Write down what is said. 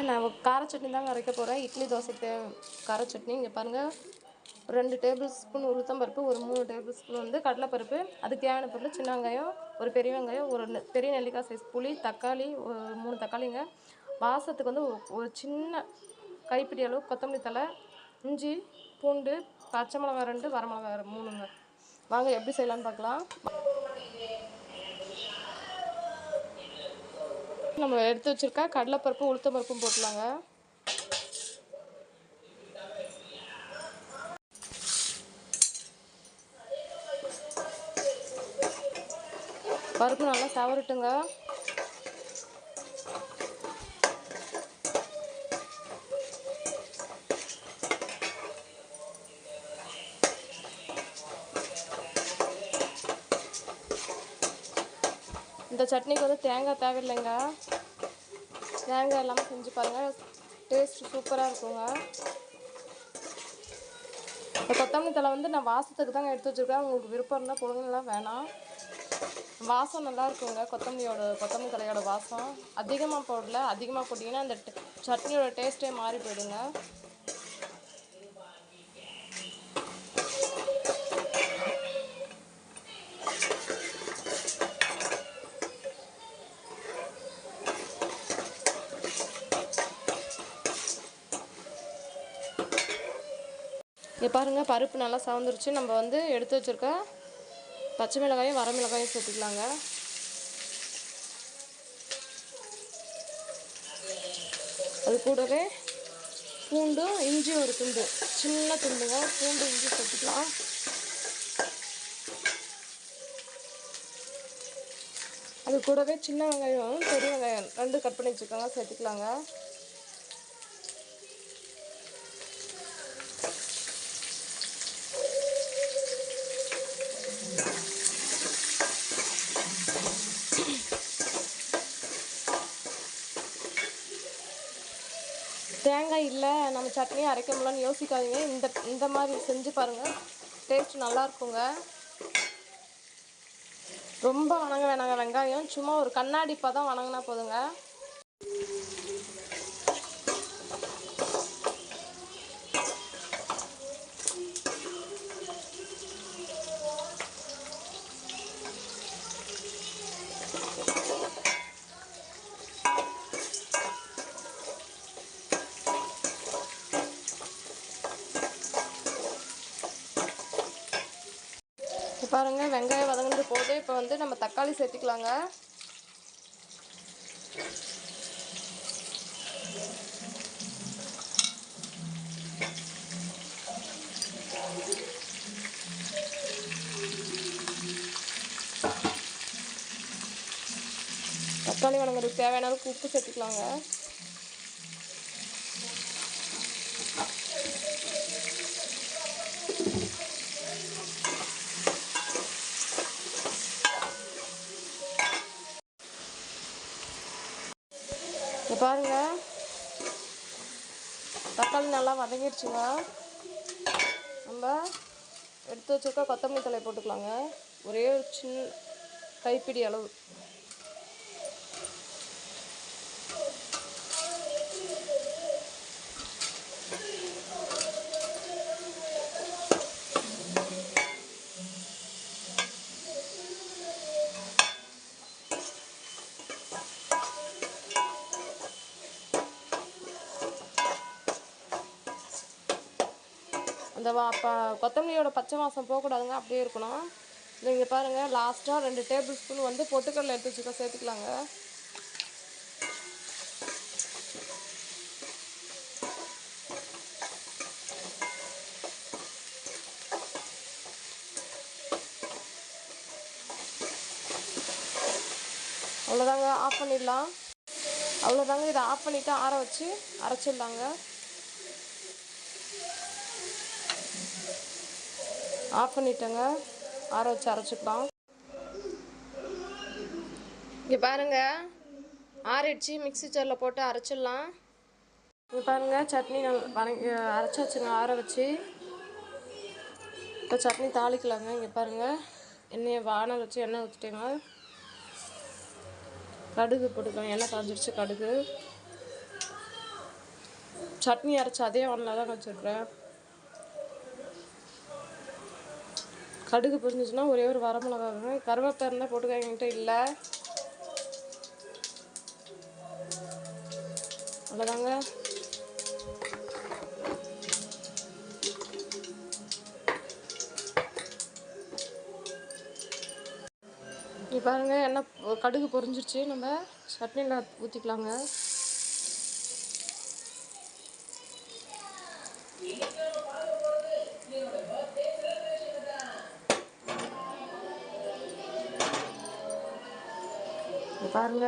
நான் கார சட்னி தாங்க அரைக்க போகிறேன். இட்லி தோசைக்கு கார சட்னி. இங்கே பாருங்கள், 2 டேபிள் ஸ்பூன் உளுத்தம்பருப்பு, ஒரு 3 டேபிள் ஸ்பூன் வந்து கடலைப்பருப்பு, அதுக்கு தேவையான பொருள் சின்ன வெங்காயம், ஒரு பெரிய வெங்காயம், ஒரு பெரிய நெல்லிக்காய் சைஸ் புளி, தக்காளி, ஒரு 3 தக்காளிங்க. வாசத்துக்கு வந்து ஒரு சின்ன கைப்பிடி அளவு கொத்தமல்லி தழை, இஞ்சி, பூண்டு, பச்சை மிளகா 2, வரமிளகா 3ங்க. வாங்க எப்படி செய்யலான்னு பார்க்கலாம். நம்ம எடுத்து வச்சுருக்க கடலைப்பருப்பு உளுத்தம்பருப்பும் போட்டலாங்க. பருப்பு நல்லா சவரட்டுங்க. இந்த சட்னிக்கு வந்து தேங்காய் தேவையில்லைங்க. தேங்காய் இல்லாமல் செஞ்சு பாருங்கள், டேஸ்ட் சூப்பராக இருக்குங்க. இந்த கொத்தமல்லி தழை வந்து நான் வாசத்துக்கு தாங்க எடுத்து வச்சுருக்கேன். உங்களுக்கு விருப்பம் இருந்தால் பொழுங்கலாம் வேணாம். வாசம் நல்லா இருக்குங்க. கொத்தமல்லி தழையோட வாசம் அதிகமாக போடல. அதிகமாக போட்டிங்கன்னா அந்த சட்னியோட டேஸ்ட்டே மாறி போயிடுங்க. இங்கே பாருங்கள், பருப்பு நல்லா சவந்துருச்சு. நம்ம வந்து எடுத்து வச்சுருக்க பச்சை மிளகாயும் வரமிளகாயும் சேர்த்துக்கலாங்க. அது கூடவே பூண்டும் இஞ்சி ஒரு துண்டு, சின்ன துண்டுங்க, பூண்டு இஞ்சி சேர்த்துக்கலாம். அது கூடவே சின்ன வெங்காயம் பெரிய வெங்காயம் 2 கட் பண்ணி வச்சுக்கோங்க, சேர்த்துக்கலாங்க. தேங்காய் இல்லை நம்ம சட்னியை அரைக்க முடியலன்னு யோசிக்காதீங்க. இந்த மாதிரி செஞ்சு பாருங்கள், டேஸ்ட் நல்லா இருக்குங்க. ரொம்ப வணங்க வேணாங்க வெங்காயம், சும்மா ஒரு கண்ணாடி பதம் வணங்கினா போதுங்க. பாருங்கள், வெங்காயம் வதங்கிட்டு போது. இப்போ வந்து நம்ம தக்காளி சேர்த்துக்கலாங்க. தக்காளி வதங்கிறதுக்கு தேவையான அளவுக்கு உப்பு சேர்த்துக்கலாங்க. பாருங்கள், தக்காளி நல்லா வதங்கிடுச்சுங்க. நம்ம எடுத்து வச்சுருக்க கொத்தமல்லி தழை போட்டுக்கலாங்க. ஒரே ஒரு சின்ன கைப்பிடி அளவு. அந்த கொத்தமல்லியோட பச்சை வாசம் போகக்கூடாதுங்க, அப்படியே இருக்கணும். நீங்கள் பாருங்கள், லாஸ்ட்டாக 2 டேபிள் ஸ்பூன் வந்து பொட்டுக்கடலை எடுத்து வச்சுக்க சேர்த்துக்கலாங்க. அவ்வளோதாங்க, ஆஃப் பண்ணிடலாம். அவ்வளோதாங்க, இதை ஆஃப் பண்ணிவிட்டு ஆற வச்சு அரைச்சிடலாங்க. ஆஃப் பண்ணிட்டேங்க, ஆற வச்சு அரைச்சிக்கலாம். இங்கே பாருங்கள், ஆறிடுச்சு. மிக்ஸி ஜாரில் போட்டு அரைச்சிடலாம். இங்கே பாருங்கள், சட்னி அரைச்சி வச்சுங்க ஆற வச்சு. இப்போ சட்னி தாளிக்கலாங்க. இங்கே பாருங்கள், வானல் வச்சு எண்ணெய் ஊற்றிட்டேங்க. கடுகு போட்டுக்கலாம். எண்ணெய் காஞ்சிடுச்சு. கடுகு, சட்னி அரைச்சி அதே வானலில் தான் வச்சுருக்குறேன். கடுகு பொரிஞ்சிச்சுன்னா ஒரே ஒரு வரமிளகா வேணும். கருவேப்பிலை இருந்தால் போட்டுக்க, என்கிட்ட இல்லை. அவ்வளோதாங்க. இப்போ பாருங்க, எண்ணெய் கடுகு பொரிஞ்சிருச்சு. நம்ம சட்னியில் ஊற்றிக்கலாங்க. பாருங்க,